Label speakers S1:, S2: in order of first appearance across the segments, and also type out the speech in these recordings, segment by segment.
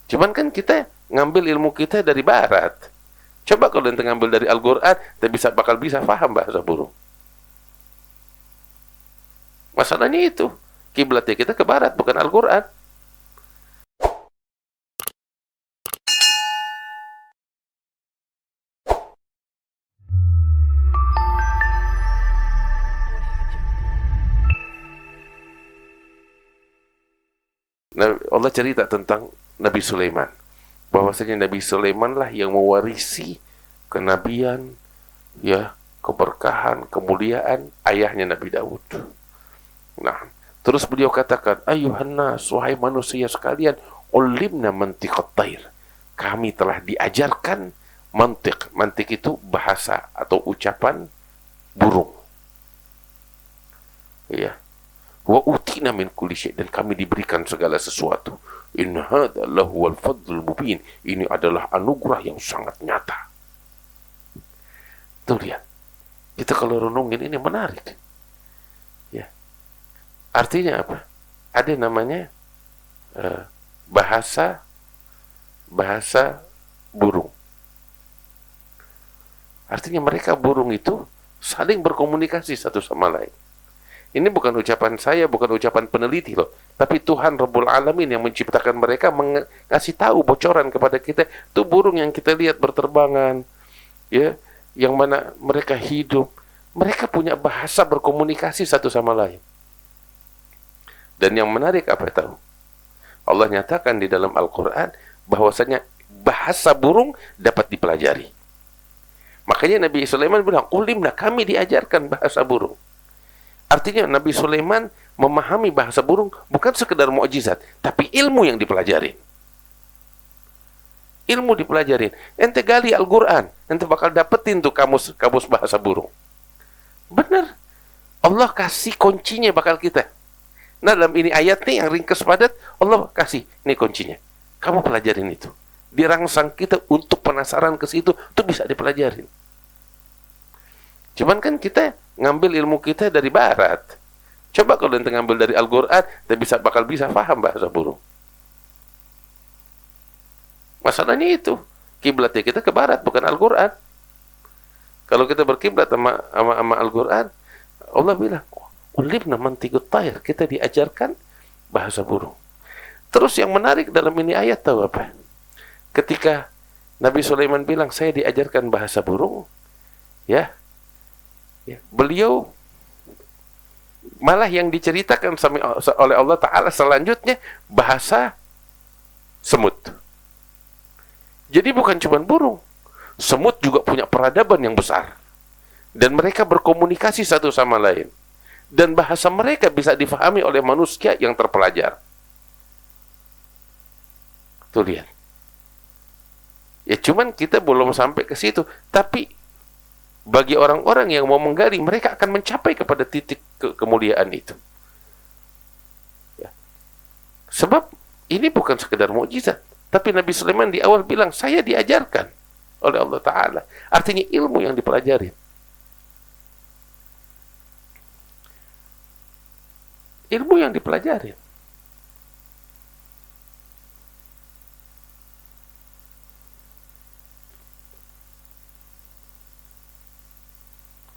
S1: Cuman kan kita ngambil ilmu kita dari barat. Coba kalau ente ngambil dari Al-Quran, kita bakal bisa paham bahasa burung. Masalahnya itu, kiblatnya kita ke barat, bukan Al-Quran. Allah cerita tentang Nabi Sulaiman, bahwasanya Nabi Sulaiman lah yang mewarisi kenabian, ya, keberkahan, kemuliaan ayahnya Nabi Daud. Nah, terus beliau katakan, ayuhan nas, wahai manusia sekalian, ulimna mantiqat tair. Kami telah diajarkan mantiq. Mantiq itu bahasa atau ucapan burung. Ya. Wa utina min kulli syai', dan kami diberikan segala sesuatu. In hadza lahuwal fadlul mubin. Ini adalah anugerah yang sangat nyata. Tuh lihat. Kita kalau renungin ini menarik. Ya. Artinya apa? Ada namanya bahasa burung. Artinya mereka burung itu saling berkomunikasi satu sama lain. Ini bukan ucapan saya, bukan ucapan peneliti loh. Tapi Tuhan Rabbul Alamin yang menciptakan mereka mengasih tahu bocoran kepada kita. Itu burung yang kita lihat berterbangan, ya, yang mana mereka hidup. Mereka punya bahasa berkomunikasi satu sama lain. Dan yang menarik apa tahu? Allah nyatakan di dalam Al-Quran bahwasanya bahasa burung dapat dipelajari. Makanya Nabi Sulaiman bilang, ulimna, kami diajarkan bahasa burung. Artinya Nabi Sulaiman memahami bahasa burung bukan sekedar mukjizat, tapi ilmu yang dipelajarin. Ilmu dipelajarin. Ente gali Al-Quran, ente bakal dapetin tuh kamus bahasa burung. Benar. Allah kasih kuncinya bakal kita. Nah, dalam ini ayat nih yang ringkas padat, Allah kasih, ini kuncinya. Kamu pelajarin itu. Dirangsang kita untuk penasaran ke situ, itu bisa dipelajarin. Cuman kan kita ngambil ilmu kita dari barat. Coba kalau ente ngambil dari Al-Quran, kita bakal bisa paham bahasa burung. Masalahnya itu, kiblatnya kita ke barat, bukan Al-Quran. Kalau kita berkiblat sama Al-Quran, Allah bilang, ulimna mantiqut tair, kita diajarkan bahasa burung. Terus yang menarik dalam ini ayat tahu apa? Ketika Nabi Sulaiman bilang, saya diajarkan bahasa burung, ya, beliau malah yang diceritakan oleh Allah Ta'ala selanjutnya bahasa semut. Jadi bukan cuma burung, semut juga punya peradaban yang besar, dan mereka berkomunikasi satu sama lain, dan bahasa mereka bisa difahami oleh manusia yang terpelajar. Tuh lihat. Ya cuman kita belum sampai ke situ, tapi bagi orang-orang yang mau menggali, mereka akan mencapai kepada titik kemuliaan itu. Ya. Sebab ini bukan sekedar mukjizat, tapi Nabi Sulaiman di awal bilang, saya diajarkan oleh Allah Ta'ala. Artinya ilmu yang dipelajari. Ilmu yang dipelajari.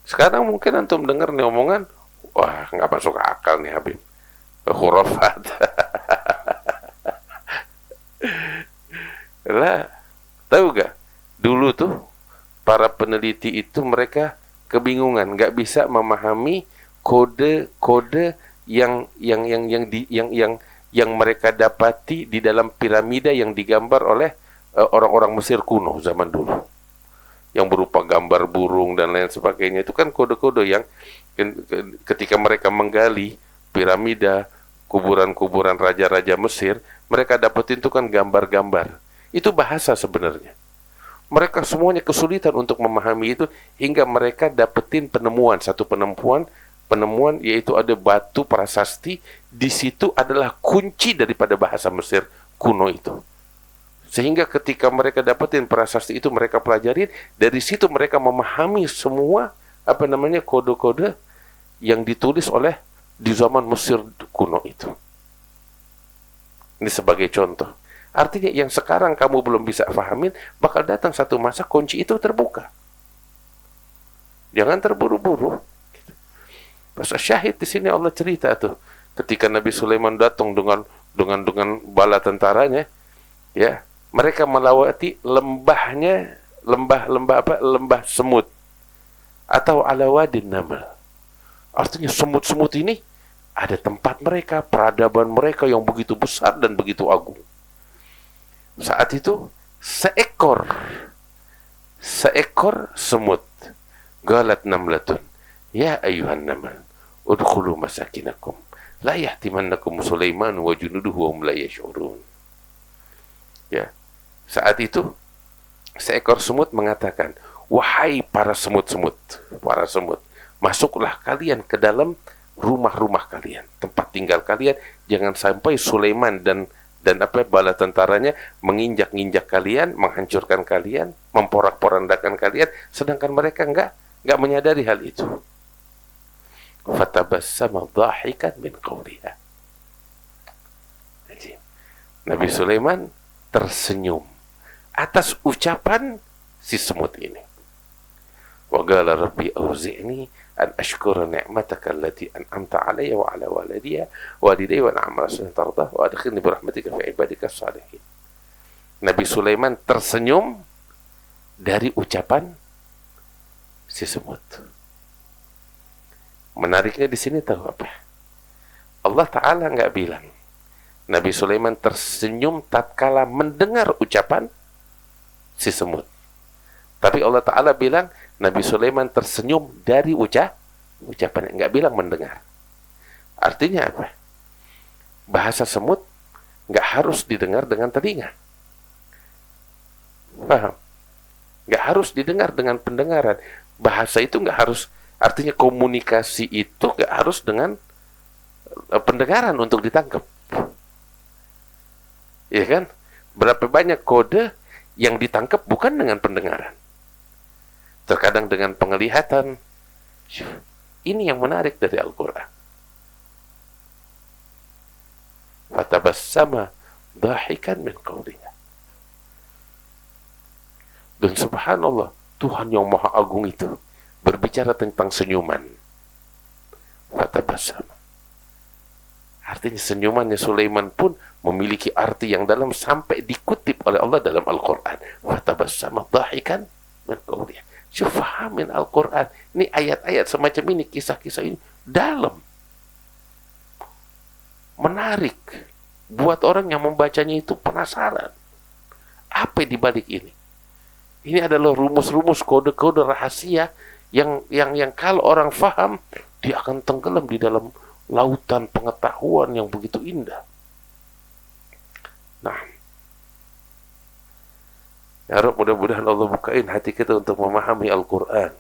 S1: Sekarang mungkin antum dengar nih omongan, wah nggak masuk akal nih Habib, khurafat. Lah, tahu gak? Dulu tuh para peneliti itu mereka kebingungan, nggak bisa memahami kode-kode yang mereka dapati di dalam piramida yang digambar oleh orang-orang Mesir kuno zaman dulu, yang berupa gambar burung dan lain sebagainya. Itu kan kode-kode yang ketika mereka menggali piramida, kuburan-kuburan raja-raja Mesir, mereka dapetin itu kan gambar-gambar. Itu bahasa sebenarnya. Mereka semuanya kesulitan untuk memahami itu, hingga mereka dapetin satu penemuan yaitu ada batu prasasti. Di situ adalah kunci daripada bahasa Mesir kuno itu. Sehingga ketika mereka dapetin prasasti itu, mereka pelajarin, dari situ mereka memahami semua kode-kode yang ditulis oleh di zaman Mesir kuno itu. Ini sebagai contoh. Artinya yang sekarang kamu belum bisa fahamin, bakal datang satu masa kunci itu terbuka. Jangan terburu-buru. Pas syahid di sini Allah cerita tuh, ketika Nabi Sulaiman datang dengan bala tentaranya, ya, mereka melewati lembah semut atau ala wadin naml. Artinya semut-semut ini ada tempat mereka, peradaban mereka yang begitu besar dan begitu agung. Saat itu seekor semut galat namlatun, ya ayuhan naml udkhulu masakinakum la yahtimannakum Sulaiman wa junuduhu wa hum la yash'urun. Ya, saat itu seekor semut mengatakan, wahai para semut, masuklah kalian ke dalam rumah-rumah kalian, tempat tinggal kalian, jangan sampai Sulaiman dan bala tentaranya menginjak-injak kalian, menghancurkan kalian, memporak-porandakan kalian, sedangkan mereka enggak menyadari hal itu. Fatabassama dhahikan min qawliha. Nabi Sulaiman tersenyum atas ucapan si semut ini. Wa qala rabbi auzi'ni an ashkura ni'mataka allati an'amta 'alayya wa 'ala walidayya wa na'mal salihan tardah wa adkhilni bi rahmatika fi ibadika shalihin. Nabi Sulaiman tersenyum dari ucapan si semut. Menariknya di sini tahu apa? Allah Ta'ala nggak bilang Nabi Sulaiman tersenyum tatkala mendengar ucapan si semut. Tapi Allah Ta'ala bilang Nabi Sulaiman tersenyum dari ucapan, nggak bilang mendengar. Artinya apa? Bahasa semut nggak harus didengar dengan telinga. Paham? Nggak harus didengar dengan pendengaran. Bahasa itu nggak harus, artinya komunikasi itu nggak harus dengan pendengaran untuk ditangkap. Ya kan? Berapa banyak kode yang ditangkap bukan dengan pendengaran, terkadang dengan penglihatan. Ini yang menarik dari Al-Quran. Fatabassama dhahikan min qawliha. Dan subhanallah, Tuhan yang maha agung itu berbicara tentang senyuman. Fatabassama. Artinya senyumannya Sulaiman pun memiliki arti yang dalam sampai dikutip oleh Allah dalam Al-Quran. Fatabassama dhahikan min qawliha. Fahamin Al-Quran. Ini ayat-ayat semacam ini, kisah-kisah ini dalam, menarik, buat orang yang membacanya itu penasaran. Apa di balik ini? Ini adalah rumus-rumus, kode-kode rahasia yang kalau orang faham, dia akan tenggelam di dalam lautan pengetahuan yang begitu indah. Nah, ya Rabb, mudah-mudahan Allah bukain hati kita untuk memahami Al-Quran.